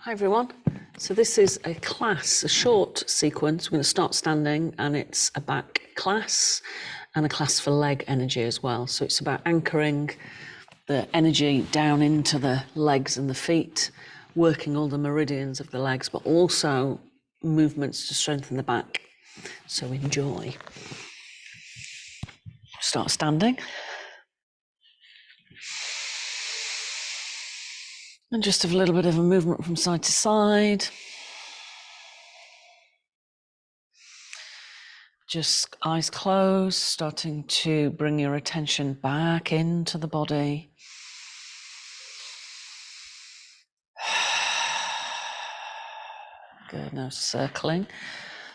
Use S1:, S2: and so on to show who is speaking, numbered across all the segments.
S1: Hi everyone. So this is a class, a short sequence. We're going to start standing, and it's a back class and a class for leg energy as well. So it's about anchoring the energy down into the legs and the feet, working all the meridians of the legs, but also movements to strengthen the back. So enjoy. Start standing. And just have a little bit of a movement from side to side. Just eyes closed, starting to bring your attention back into the body. Good, now circling.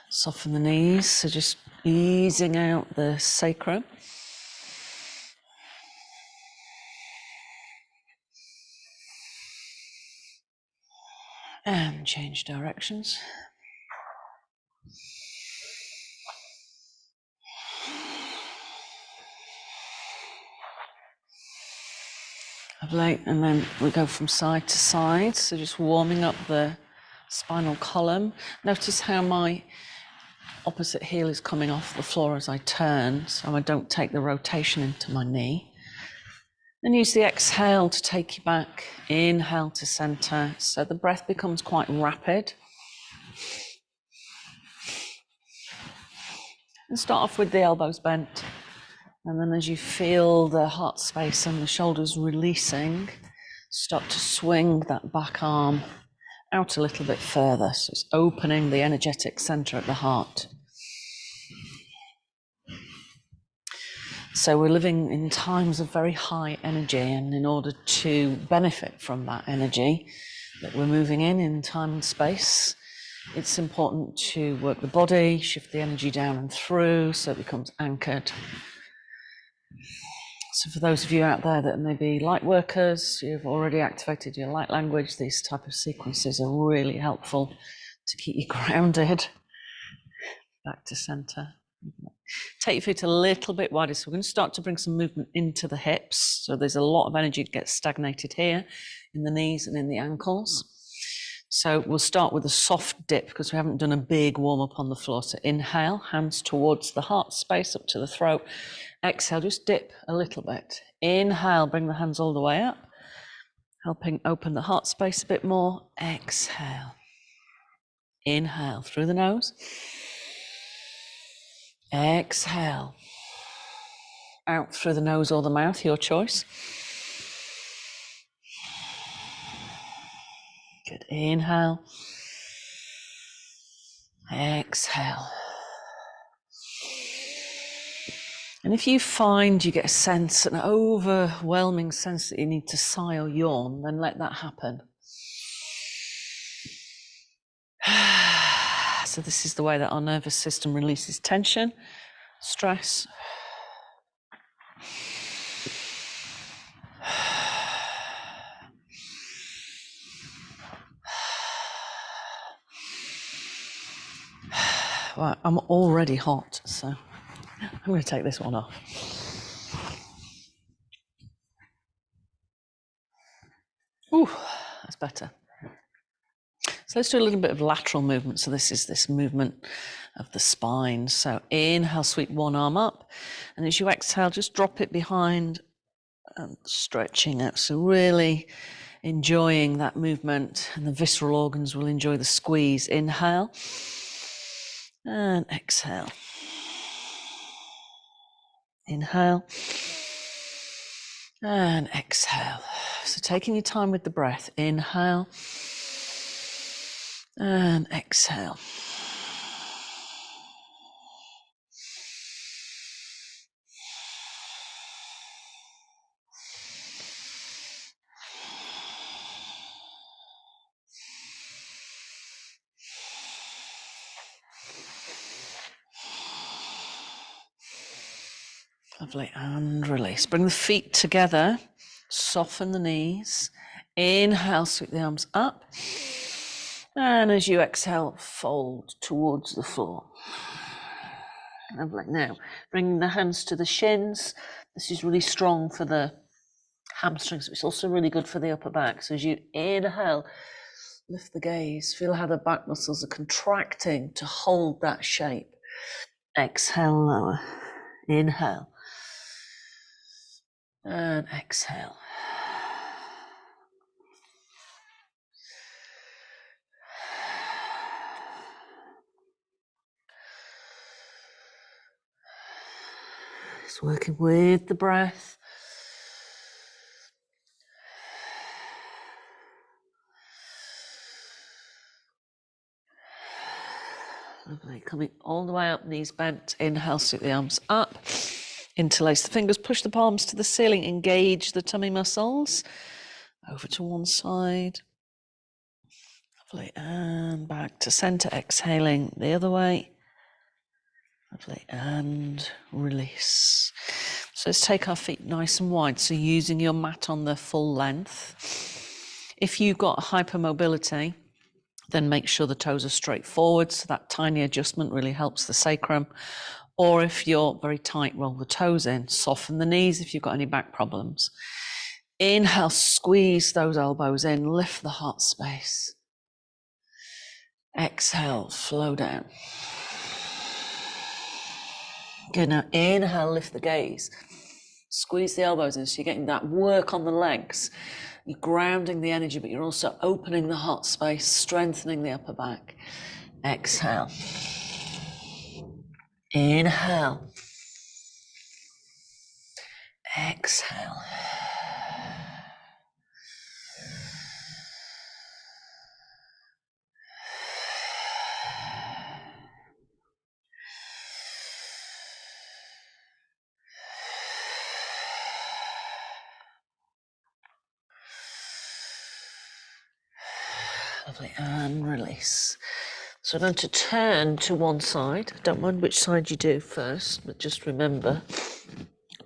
S1: Soften the knees, so just easing out the sacrum. And change directions. Lovely, and then we go from side to side, so just warming up the spinal column. Notice how my opposite heel is coming off the floor as I turn, so I don't take the rotation into my knee. And use the exhale to take you back. Inhale to center, so the breath becomes quite rapid. And start off with the elbows bent. And then as you feel the heart space and the shoulders releasing, start to swing that back arm out a little bit further. So it's opening the energetic center at the heart. So we're living in times of very high energy, and in order to benefit from that energy that we're moving in time and space, it's important to work the body, shift the energy down and through so it becomes anchored. So for those of you out there that may be light workers, you've already activated your light language, these type of sequences are really helpful to keep you grounded. Back to center. Take your feet a little bit wider. So we're going to start to bring some movement into the hips. So there's a lot of energy that gets stagnated here in the knees and in the ankles. So we'll start with a soft dip because we haven't done a big warm up on the floor. So inhale, hands towards the heart space, up to the throat. Exhale, just dip a little bit. Inhale, bring the hands all the way up, helping open the heart space a bit more. Exhale. Inhale through the nose. Exhale. Out through the nose or the mouth, your choice. Good. Inhale. Exhale. And if you find you get a sense, an overwhelming sense that you need to sigh or yawn, then let that happen. So this is the way that our nervous system releases tension, stress. Well, I'm already hot, so I'm going to take this one off. Ooh, that's better. So let's do a little bit of lateral movement. So this is this movement of the spine. So inhale, sweep one arm up. And as you exhale, just drop it behind and stretching it. So really enjoying that movement, and the visceral organs will enjoy the squeeze. Inhale and exhale. Inhale and exhale. So taking your time with the breath. Inhale and exhale. Lovely, and release. Bring the feet together, soften the knees. Inhale, sweep the arms up. And as you exhale, fold towards the floor. Lovely. Now, bringing the hands to the shins. This is really strong for the hamstrings, but it's also really good for the upper back. So as you inhale, Lift the gaze. Feel how the back muscles are contracting to hold that shape. Exhale, lower. Inhale. And exhale. Just working with the breath. Lovely. Coming all the way up, knees bent. Inhale, sweep the arms up. Interlace the fingers, push the palms to the ceiling, engage the tummy muscles. Over to one side. Lovely. And back to center, exhaling the other way. Lovely. And release. So let's take our feet nice and wide. So using your mat on the full length. If you've got hypermobility, then make sure the toes are straight forward. So that tiny adjustment really helps the sacrum. Or if you're very tight, roll the toes in, soften the knees if you've got any back problems. Inhale, squeeze those elbows in, lift the heart space. Exhale, flow down. Good, now inhale, lift the gaze. Squeeze the elbows in, so you're getting that work on the legs. You're grounding the energy, but you're also opening the heart space, strengthening the upper back. Exhale. Inhale. Exhale. Lovely, and release. So I'm going to turn to one side. Don't mind which side you do first, but just remember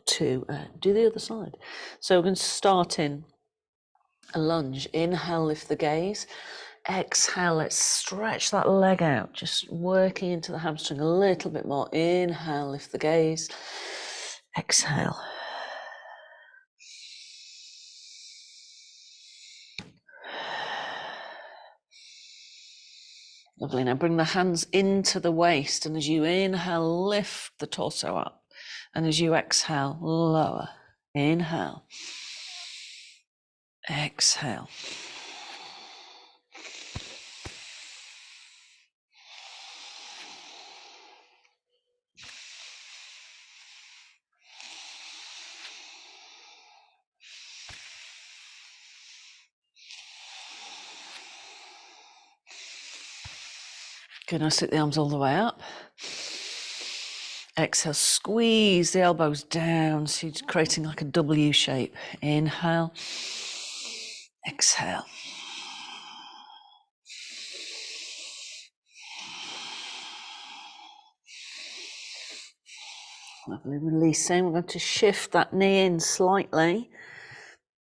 S1: to do the other side. So we're going to start in a lunge. Inhale, lift the gaze. Exhale, let's stretch that leg out, just working into the hamstring a little bit more. Inhale, lift the gaze. Exhale. Lovely. Now bring the hands into the waist, and as you inhale, lift the torso up. And as you exhale, lower. Inhale. Exhale. Good, now sit the arms all the way up. Exhale, squeeze the elbows down, so you're creating like a W shape. Inhale. Exhale. Lovely, releasing. We're going to shift that knee in slightly.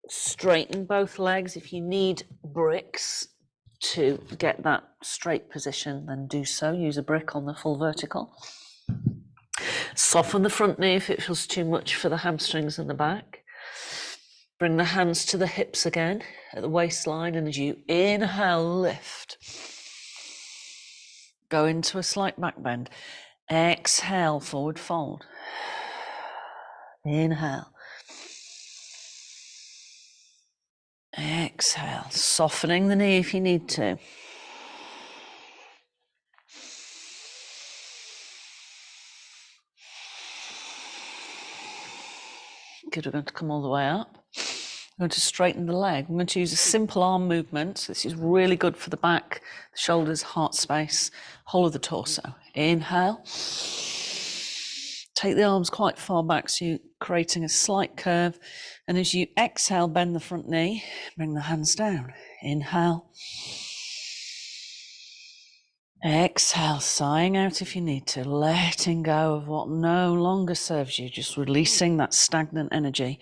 S1: Straighten both legs. If you need bricks to get that straight position, then do so. Use a brick on the full vertical. Soften the front knee if it feels too much for the hamstrings and the back. Bring the hands to the hips again at the waistline, and as you inhale, lift. Go into a slight back bend. Exhale, forward fold. Inhale. Exhale, softening the knee if you need to. Good, we're going to come all the way up. We're going to straighten the leg. We're going to use a simple arm movement. So this is really good for the back, the shoulders, heart space, whole of the torso. Inhale. Take the arms quite far back, so you're creating a slight curve. And as you exhale, bend the front knee, bring the hands down. Inhale. Exhale, sighing out if you need to, letting go of what no longer serves you, just releasing that stagnant energy.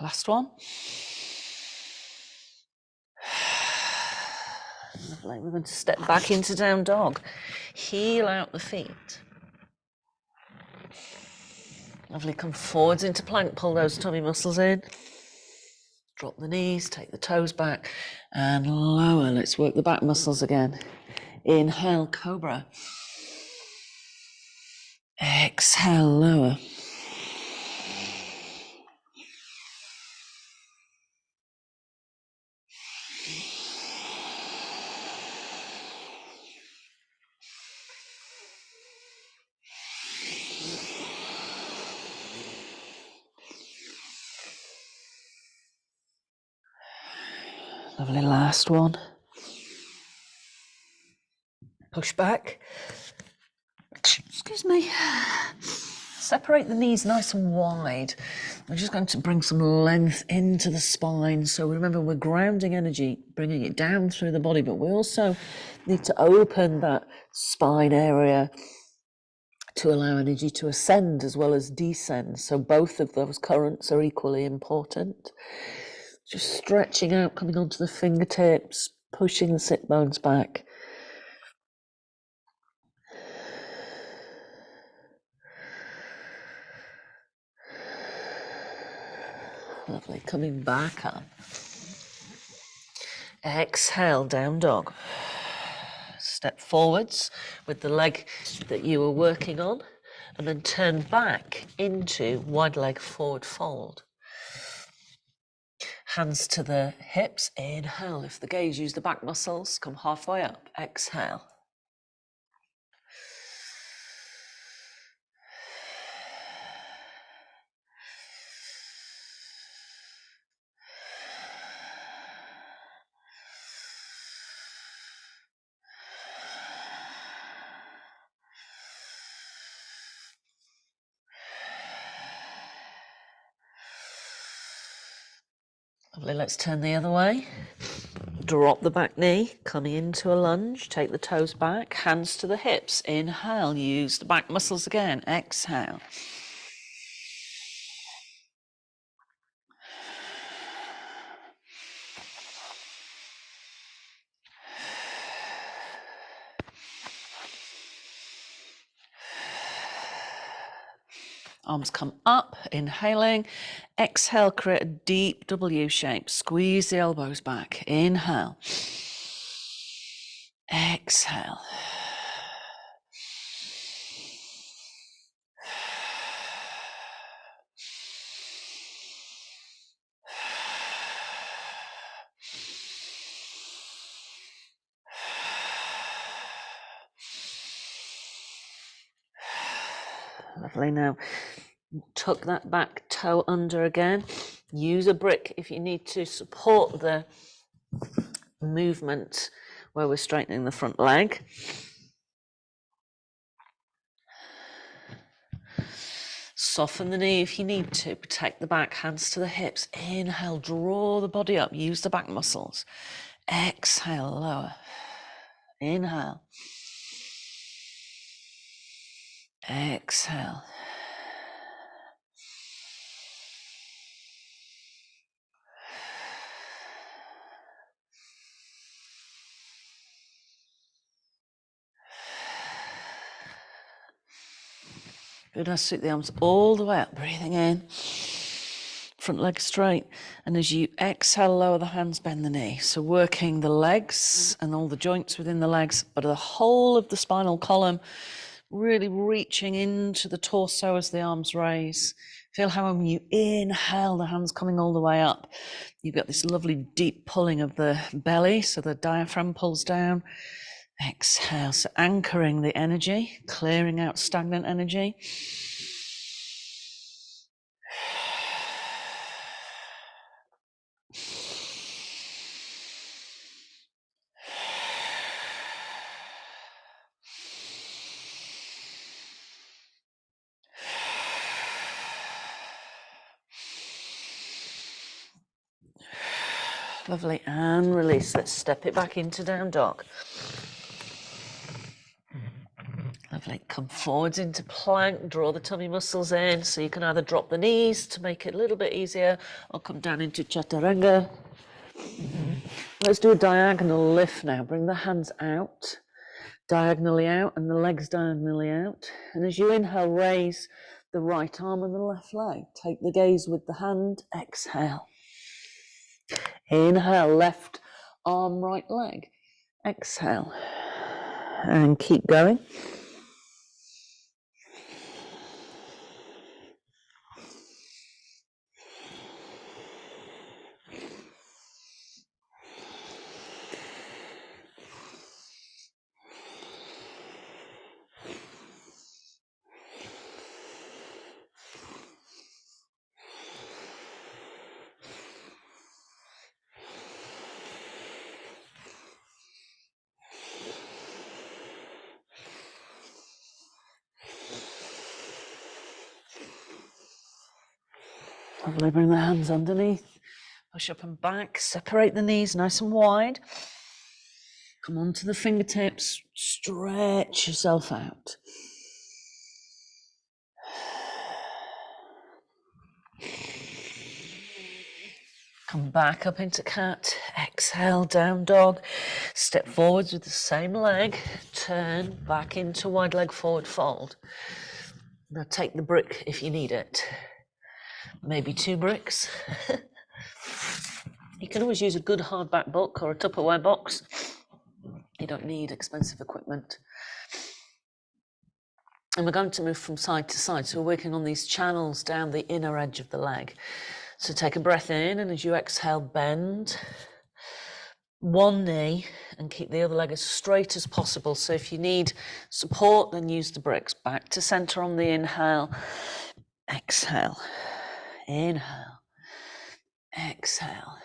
S1: Last one. Lovely. We're going to step back into down dog. Heel out the feet. Lovely. Come forwards into plank. Pull those tummy muscles in. Drop the knees. Take the toes back and lower. Let's work the back muscles again. Inhale, cobra. Exhale, lower. Lovely, last one. Push back. Excuse me. Separate the knees nice and wide. We're just going to bring some length into the spine. So remember, we're grounding energy, bringing it down through the body, but we also need to open that spine area to allow energy to ascend as well as descend. So both of those currents are equally important. Just stretching out, coming onto the fingertips, pushing the sit bones back. Lovely, coming back up. Exhale, down dog. Step forwards with the leg that you were working on, and then turn back into wide leg forward fold. Hands to the hips, inhale. Lift the gaze, use the back muscles, come halfway up, exhale. Lovely, let's turn the other way. Drop the back knee, coming into a lunge, take the toes back, hands to the hips, inhale, use the back muscles again, exhale. Arms come up, inhaling. Exhale, create a deep W shape. Squeeze the elbows back. Inhale. Exhale. Lovely. Now, tuck that back toe under again. Use a brick if you need to support the movement where we're straightening the front leg. Soften the knee if you need to. Protect the back, hands to the hips. Inhale, draw the body up. Use the back muscles. Exhale, lower. Inhale. Exhale. Good, now sweep the arms all the way up, breathing in, front leg straight, and as you exhale, lower the hands, bend the knee. So working the legs and all the joints within the legs, but the whole of the spinal column, really reaching into the torso as the arms raise. Feel how when you inhale, the hands coming all the way up. You've got this lovely deep pulling of the belly, so the diaphragm pulls down. Exhale, so anchoring the energy, clearing out stagnant energy. Lovely, and release. Let's step it back into down dog. Lovely. Lovely. Come forwards into plank, draw the tummy muscles in, so you can either drop the knees to make it a little bit easier or come down into chaturanga. Let's do a diagonal lift now. Bring the hands out, diagonally out, and the legs diagonally out. And as you inhale, raise the right arm and the left leg. Take the gaze with the hand, exhale. Inhale, left arm, right leg. Exhale. And keep going. Lovely, bring the hands underneath, push up and back, separate the knees nice and wide. Come onto the fingertips, stretch yourself out. Come back up into cat, exhale, down dog, step forwards with the same leg, turn back into wide leg forward fold. Now take the brick if you need it. Maybe 2 bricks. You can always use a good hardback book or a Tupperware box. You don't need expensive equipment. And we're going to move from side to side. So we're working on these channels down the inner edge of the leg. So take a breath in, and as you exhale, bend one knee and keep the other leg as straight as possible. So if you need support, then use the bricks. Back to center on the inhale. Exhale. Inhale. Exhale.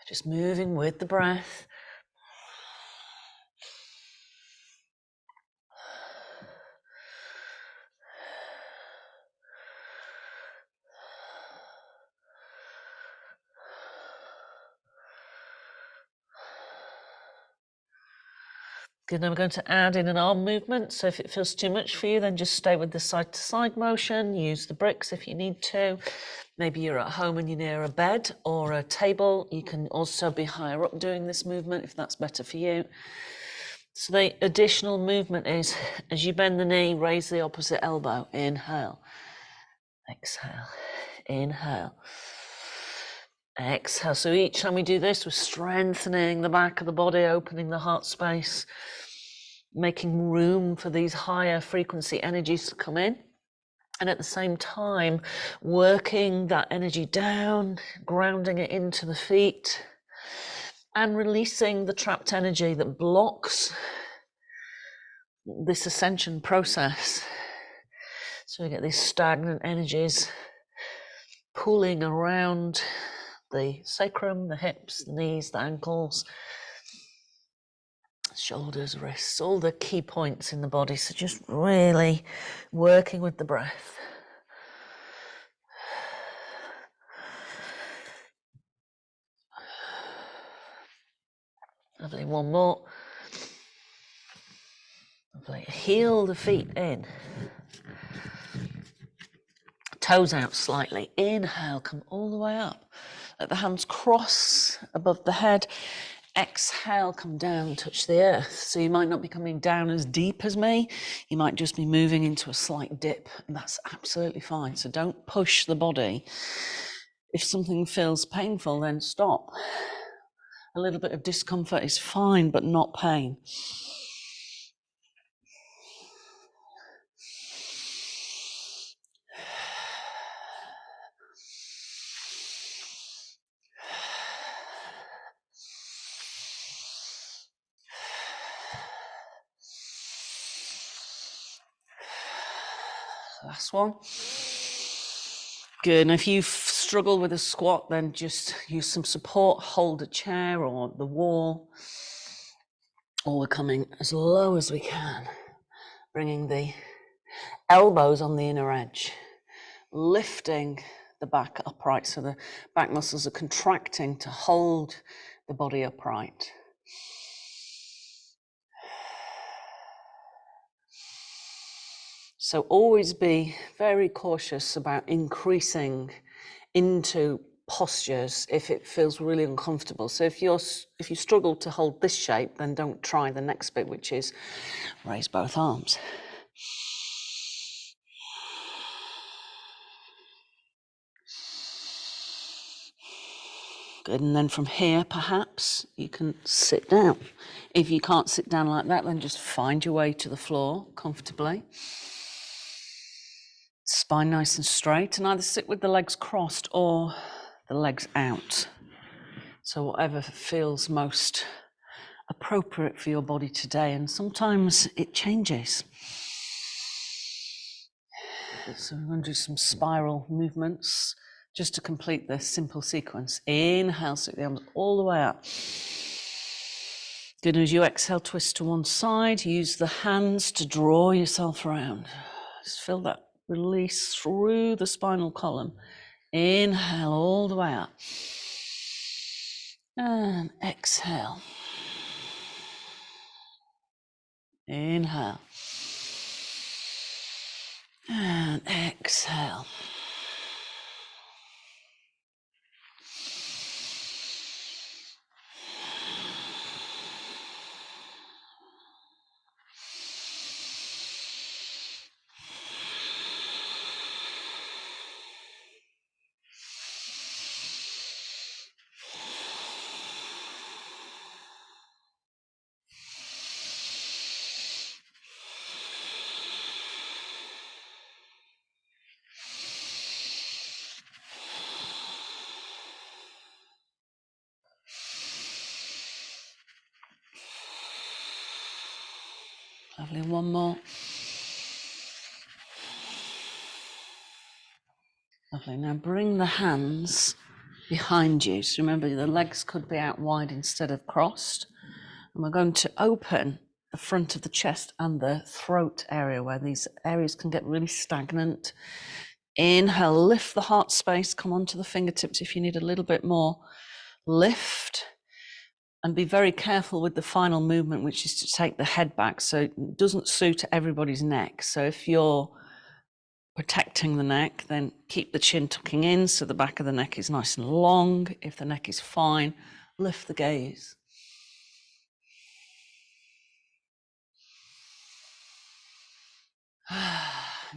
S1: Just moving with the breath. Good, now we're going to add in an arm movement. So if it feels too much for you, then just stay with the side to side motion. Use the bricks if you need to. Maybe you're at home and you're near a bed or a table. You can also be higher up doing this movement if that's better for you. So the additional movement is, as you bend the knee, raise the opposite elbow. Inhale. Exhale. Inhale. Exhale. So each time we do this, we're strengthening the back of the body, opening the heart space, making room for these higher frequency energies to come in. And at the same time, working that energy down, grounding it into the feet, and releasing the trapped energy that blocks this ascension process. So we get these stagnant energies pulling around the sacrum, the hips, the knees, the ankles, shoulders, wrists, all the key points in the body. So just really working with the breath. Lovely, one more. Lovely, heel the feet in. Toes out slightly. Inhale, come all the way up. Let the hands cross above the head. Exhale, come down, touch the earth. So you might not be coming down as deep as me. You might just be moving into a slight dip, and that's absolutely fine. So don't push the body. If something feels painful, then stop. A little bit of discomfort is fine, but not pain. Last one. Good, and if you struggle with a squat, then just use some support, hold a chair or the wall, or we're coming as low as we can, bringing the elbows on the inner edge, lifting the back upright so the back muscles are contracting to hold the body upright. So always be very cautious about increasing into postures if it feels really uncomfortable. So if you struggle to hold this shape, then don't try the next bit, which is raise both arms. Good, and then from here, perhaps you can sit down. If you can't sit down like that, then just find your way to the floor comfortably. Spine nice and straight, and either sit with the legs crossed or the legs out. So whatever feels most appropriate for your body today, and sometimes it changes. So we're going to do some spiral movements just to complete this simple sequence. Inhale, stick the arms all the way up. Good, as you exhale, twist to one side. Use the hands to draw yourself around. Just feel that release through the spinal column. Inhale all the way up. And exhale. Inhale. And exhale. Lovely, one more. Lovely, now bring the hands behind you. So remember, the legs could be out wide instead of crossed. And we're going to open the front of the chest and the throat area where these areas can get really stagnant. Inhale, lift the heart space, come onto the fingertips if you need a little bit more. Lift. And be very careful with the final movement, which is to take the head back. So it doesn't suit everybody's neck. So if you're protecting the neck, then keep the chin tucking in so the back of the neck is nice and long. If the neck is fine, lift the gaze.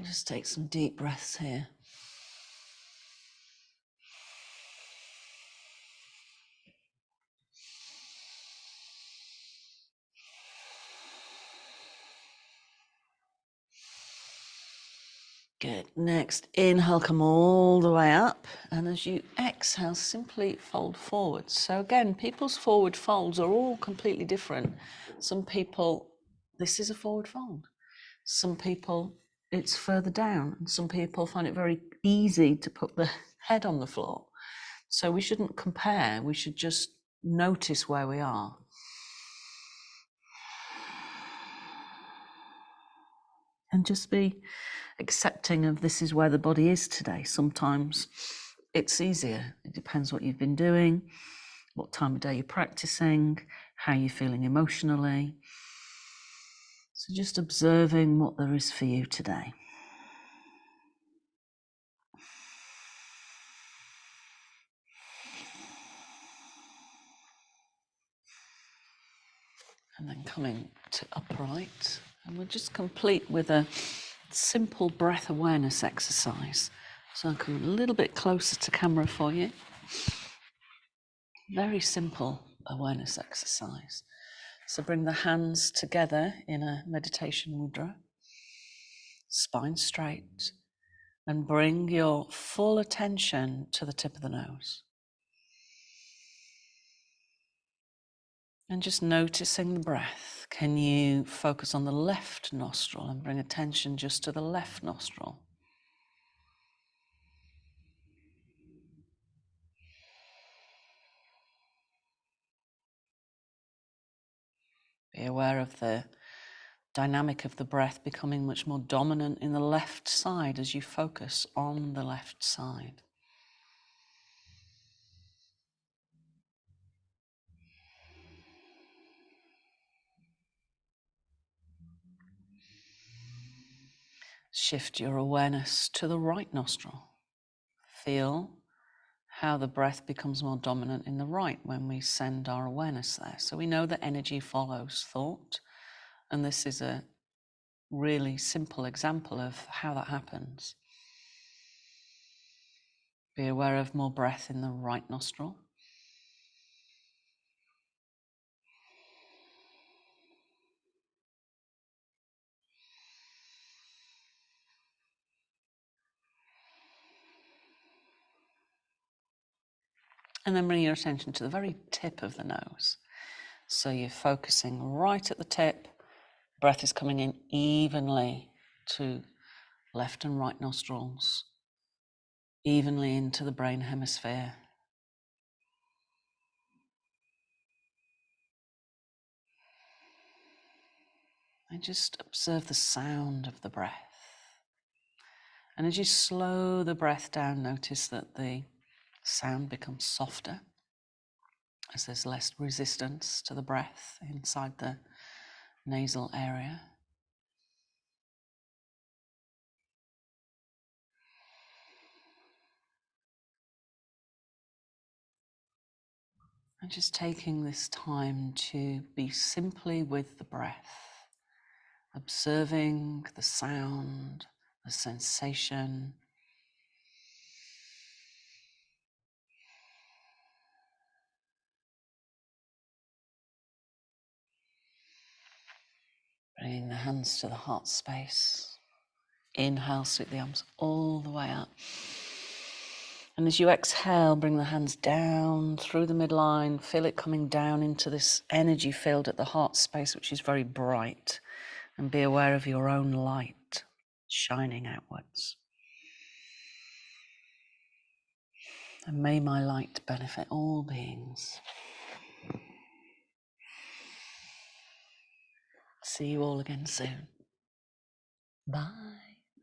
S1: Just take some deep breaths here. Good. Next, inhale, come all the way up. And as you exhale, simply fold forward. So again, people's forward folds are all completely different. Some people, this is a forward fold. Some people, it's further down. And some people find it very easy to put the head on the floor. So we shouldn't compare. We should just notice where we are. And just be accepting of this is where the body is today. Sometimes it's easier. It depends what you've been doing, what time of day you're practicing, how you're feeling emotionally. So just observing what there is for you today. And then coming to upright. And we'll just complete with a simple breath awareness exercise. So I'll come a little bit closer to camera for you. Very simple awareness exercise. So bring the hands together in a meditation mudra, spine straight, and bring your full attention to the tip of the nose. And just noticing the breath. Can you focus on the left nostril and bring attention just to the left nostril? Be aware of the dynamic of the breath becoming much more dominant in the left side as you focus on the left side. Shift your awareness to the right nostril. Feel how the breath becomes more dominant in the right when we send our awareness there. So we know that energy follows thought, and this is a really simple example of how that happens. Be aware of more breath in the right nostril. And then bring your attention to the very tip of the nose. So you're focusing right at the tip. Breath is coming in evenly to left and right nostrils, evenly into the brain hemisphere. And just observe the sound of the breath. And as you slow the breath down, notice that the sound becomes softer as there's less resistance to the breath inside the nasal area. And just taking this time to be simply with the breath, observing the sound, the sensation. Bringing the hands to the heart space. Inhale, sweep the arms all the way up. And as you exhale, bring the hands down through the midline. Feel it coming down into this energy field at the heart space, which is very bright. And be aware of your own light shining outwards. And may my light benefit all beings. See you all again soon. Bye.